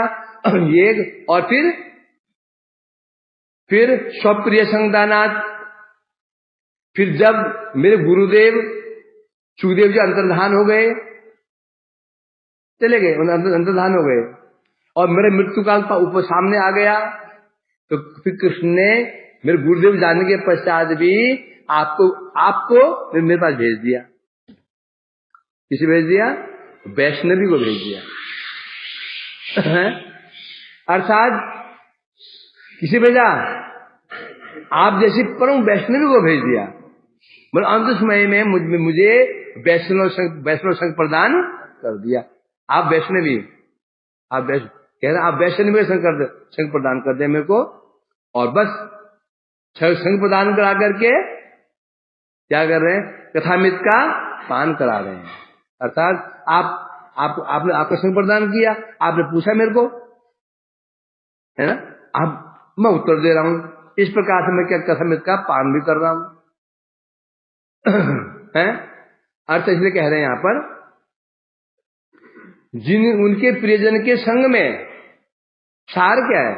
ये। और फिर स्वप्रिय संगदानाथ, फिर जब मेरे गुरुदेव सुखदेव जी अंतर्धान हो गए, चले गए, अंतर्धान हो गए और मेरे मृत्यु काल ऊपर सामने आ गया, तो फिर कृष्ण ने मेरे गुरुदेव जाने के पश्चात भी आपको मेरे पास भेज दिया। किसे भेज दिया? वैष्णवी को भेज दिया। अर्थात किसे भेजा? आप जैसी परम वैष्णवी को भेज दिया। मतलब अंत समय में मुझे वैष्णव संग प्रदान कर दिया। आप वैष्णवी, कह रहे आप वैष्णवी संग प्रदान कर दे मेरे को, और बस संग प्रदान करा करके क्या कर रहे हैं? कथामृत का पान करा रहे हैं। अर्थात आपने आपका संग प्रदान किया, आपने पूछा मेरे को, है ना, अब मैं उत्तर दे रहा हूं। इस प्रकार से मैं क्या कथामृत का पान भी कर रहा हूं है। अर्थ इसलिए कह रहे हैं यहां पर, उनके प्रियजन के संग में सार क्या है?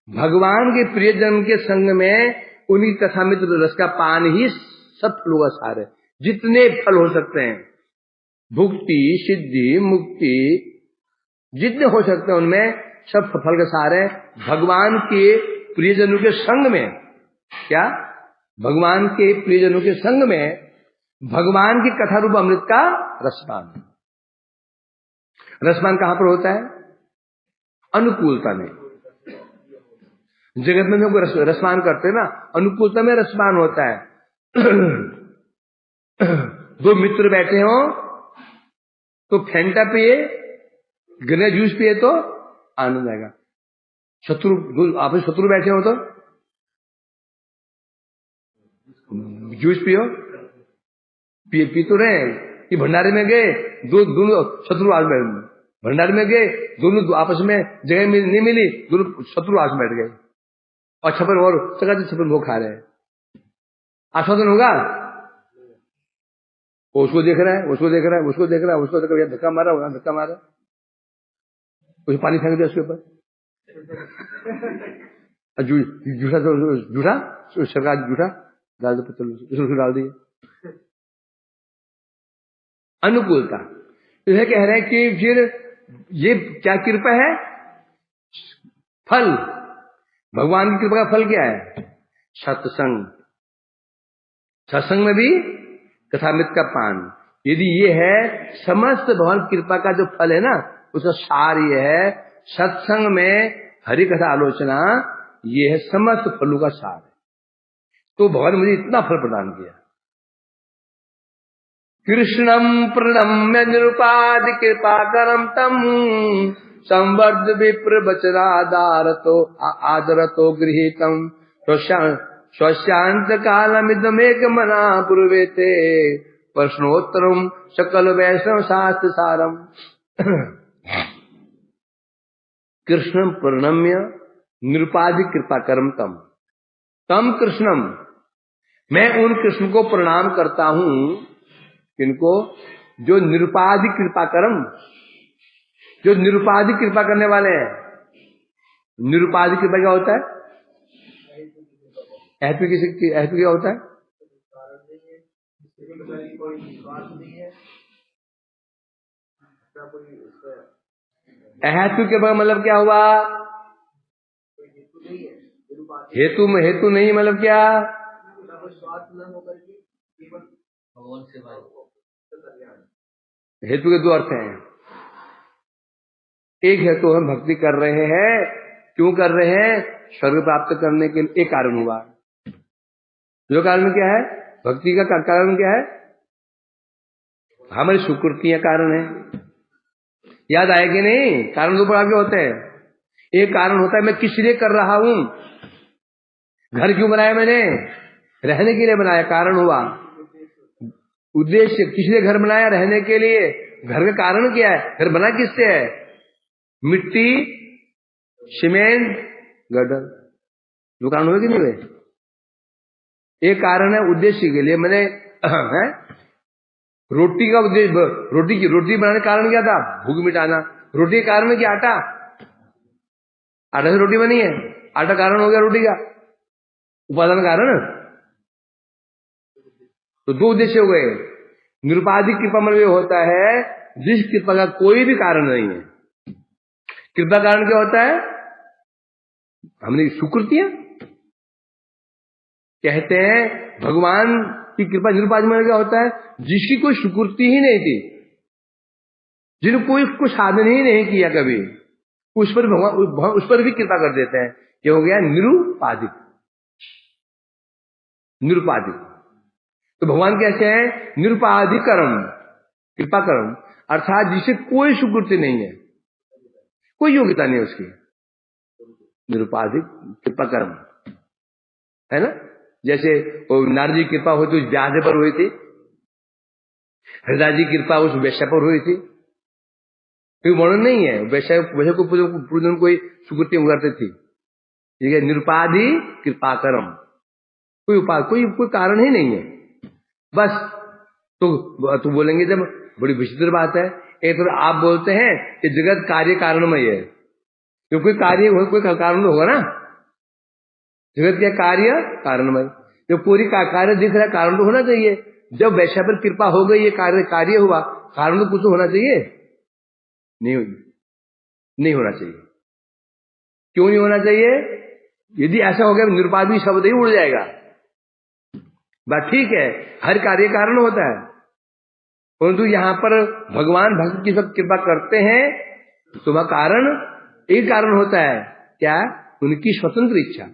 भगवान के प्रियजन के संग में उन्हीं कथामृत रस का पान ही सब फलों का सार है। जितने फल हो सकते हैं, भुक्ति, सिद्धि, मुक्ति, जितने हो सकते हैं उनमें सब फल का सार है। भगवान के प्रियजनों के संग में क्या? भगवान के प्रियजनों के संग में भगवान की कथा रूप अमृत का रसपान। रसपान कहां पर होता है? अनुकूलता में। जगत में लोग रसपान करते हैं ना, अनुकूलता में रसपान होता है। दो मित्र बैठे हो तो फैंटा पिए, गन्ना जूस पिए तो आनंद आएगा। आपस शत्रु बैठे हो तो जूस पियो, पी तो रहे। कि भंडारे में गए, दोनों शत्रु आज बैठ, भंडारे में गए, दोनों आपस में जगह नहीं मिली, दोनों शत्रु आज बैठ गए और छप्पन और सगा छप्पन भोग खा रहे हैं। आस्वादन होगा? उसको देख रहा है, उसको देख रहा है, उसको देख रहा है, उसको देख रहा है, धक्का मारा, वहां धक्का मारा, कुछ पानी फेंक दिया उसके ऊपर, जूठा जूठा सरकार जूठा डाल दो, पत्थर डाल दिए। अनुकूलता। तो यह कह रहे हैं कि फिर ये क्या कृपा है? फल, भगवान की कृपा का फल क्या है? सत्संग। सत्संग में भी कथामृत का पान। यदि ये है समस्त भगवान कृपा का जो फल है ना, उसका सार ये है, सत्संग में हरि कथा आलोचना, ये है समस्त फलों का सार है। तो भगवान ने मुझे इतना फल प्रदान किया। कृष्णम प्रणम्य निरुपाधि कृपा करम तम संवर्ध विप्र वचनादारतो आदरतो गृहीतम स्वशांत कालमिदमेक मना पूर्वेते प्रश्नोत्तरम सकल वैष्णव शास्त्र सारम। कृष्णम प्रणम्य निरुपाधि कृपा करम तम कृष्णम, मैं उन कृष्ण को प्रणाम करता हूं, किनको? जो निरुपाधि कृपा करम, जो निरुपाधि कृपा करने वाले हैं। निरुपाधि कृपा क्या होता है? एहपी क्या होता है? अहेतु कृपा मतलब क्या हुआ? हेतु में हेतु नहीं, मतलब क्या? हेतु के दो अर्थ हैं। एक हेतु हम भक्ति कर रहे हैं, क्यों कर रहे हैं? स्वर्ग प्राप्त करने के लिए एक कारण हुआ। जो कारण क्या है? भक्ति का कारण क्या है? हमारी सुकृतियां कारण है। याद आएगी नहीं? कारण दो प्रकार के होते हैं। एक कारण होता है मैं किस लिए कर रहा हूं। घर क्यों बनाया मैंने? रहने के लिए बनाया, कारण हुआ। उद्देश्य, किस लिए घर बनाया? रहने के लिए। घर का कारण क्या है? घर बना किससे है? मिट्टी, सीमेंट, गटर, दो कारण हुए कि नहीं हुए? एक कारण है उद्देश्य के लिए मैंने है? रोटी का उद्देश्य, रोटी बनाने का कारण क्या था? भूख मिटाना। रोटी का कारण है कि आटा से रोटी बनी है, आटा कारण हो गया रोटी का, उपादान कारण। तो दो उद्देश्य हो गए। निरुपाधिक कृपा में होता है जिस कृपा का कोई भी कारण नहीं है। कृपा कारण क्या होता है? हमने सुकृतियां कहते हैं। भगवान की कृपा निरुपाधिक में क्या होता है? जिसकी कोई सुकृति ही नहीं थी, जिन्होंने कोई कुछ साधन ही नहीं किया कभी, उस पर भगवान उस पर भी कृपा कर देते हैं। ये हो गया निरुपाधिक। निरुपाधिक तो भगवान कैसे हैं? निरुपाधिकरम, कृपा करम, अर्थात जिसे कोई सुकृति नहीं है, कोई योग्यता नहीं उसकी, निरुपाधिक कृपा कर्म है ना। जैसे नारद जी की कृपा हुई तो व्यास पर हुई थी, हृदय जी की कृपा उस वैश्य पर हुई थी। कोई वर्णन नहीं है, वैश्य को पूर्वजन्म कोई सुकृति उगरते थी। ठीक है, निरुपाधि कृपा कर्म, कोई कारण ही नहीं है। बस तो बोलेंगे जब बड़ी विचित्र बात है। एक तो आप बोलते हैं कि जगत कार्य कारणमय है, तो कोई कार्य कोई कारण तो होगा ना। जगत क्या कार्य कारणमय, जब पूरी कार्य दिख रहा है कारण तो होना चाहिए। जब वैश्य पर कृपा हो गई, ये कार्य हुआ, कारण तो कुछ तो होना चाहिए। नहीं होना चाहिए। क्यों नहीं होना चाहिए? यदि ऐसा हो गया निरुपाधिक शब्द ही उड़ जाएगा। बात ठीक है, हर कार्य कारण होता है, परंतु यहां पर भगवान भक्त की सब कृपा करते हैं तो वह कारण एक कारण होता है क्या? उनकी स्वतंत्र इच्छा,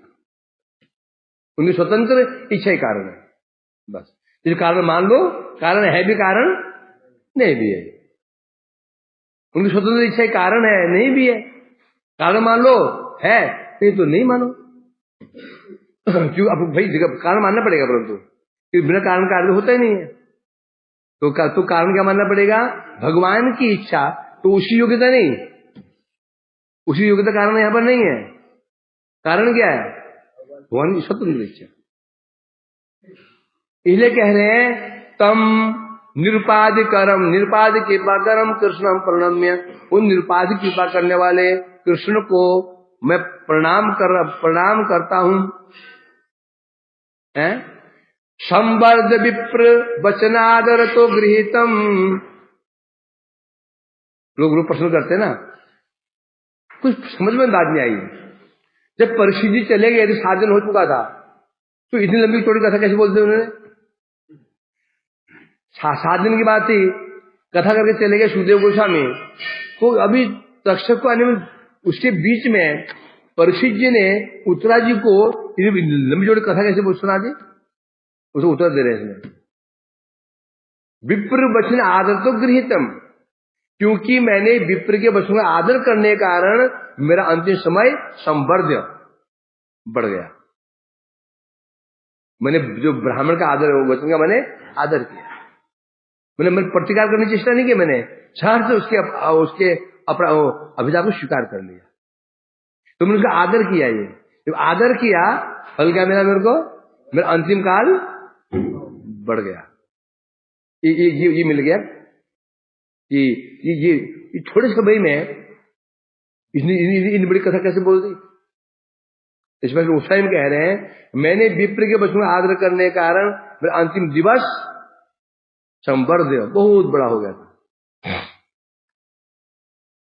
उनकी स्वतंत्र इच्छा ही कारण है। बस इस कारण मान लो, कारण है भी, कारण नहीं भी है। उनकी स्वतंत्र इच्छा कारण है, नहीं भी है। कारण मान लो है, नहीं तो नहीं मानो। क्यों? अब भाई कारण मानना पड़ेगा, परंतु बिना कारण कार्य होता ही नहीं है। तो कारण क्या मानना पड़ेगा? भगवान की इच्छा, तो उसी योग्यता नहीं, उसी योग्यता कारण यहां पर नहीं है। कारण क्या है? भगवान की स्वतंत्र इच्छा। इसलिए कह रहे हैं तम निरुपाधि करम, निरुपाधि कृपा करम कृष्णम प्रणम्य, उन निरुपाधि कृपा करने वाले कृष्ण को मैं प्रणाम करता हूं। संवर्ध विप्र वचनादर तो गृहीतम। लोग प्रश्न करते ना, कुछ समझ में बात नहीं आई। जब परीक्षित जी चले गए, 7 दिन हो चुका था, तो इतनी लंबी चौड़ी कथा कैसे बोलते उन्होंने? 7 दिन की बात थी, कथा करके चले गए सुखदेव गोस्वामी। तो अभी तक्षक को आने में, उसके बीच में परीक्षित जी ने उत्तरा जी को लंबी चौड़ी कथा कैसे बोल सुना दी? उसे उत्तर दे रहे इसमें, विप्र वचन आदर तो गृहीतम, क्योंकि मैंने विप्र के वचन का आदर करने के कारण मेरा अंतिम समय संवर्ध्य बढ़ गया। मैंने जो ब्राह्मण का आदर वचन का मैंने आदर किया, मैंने प्रतिकार करने की चेष्टा नहीं की, मैंने झट से उसके अभिधा को स्वीकार कर लिया। तो मैंने उसका आदर किया। ये जब आदर किया, फल क्या मिला मेरे को? मेरा अंतिम काल बढ़ गया। ये मिल गया। ये थोड़े समय में इतनी बड़ी कथा कैसे बोल दी? इसमें उस टाइम कह रहे हैं, मैंने विप्र के वचन का आदर करने के कारण मेरा अंतिम दिवस संवर्ध्य बहुत बड़ा हो गया था।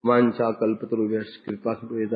वांछा कल्पतरुभ्यश्च कृपा सिंधुभ्यो